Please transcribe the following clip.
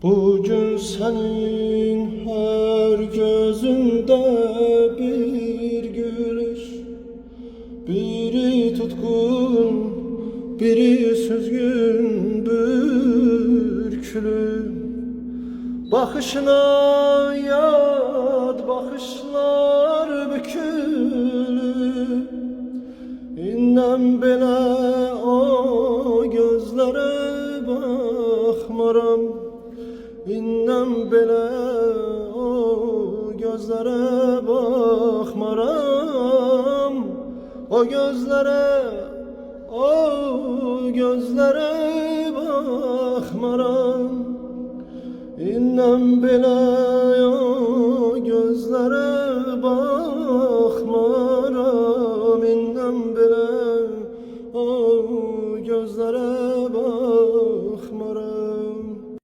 Bugün senin her gözünde bir gülüş, biri tutkun, biri süzgün bürkülü. Bakışına yad bakışlar bükülü. İnnem bile o gözlere bakmaram, İnnem bile o gözlere bakmaram. O gözlere bakmaram. İnnem bile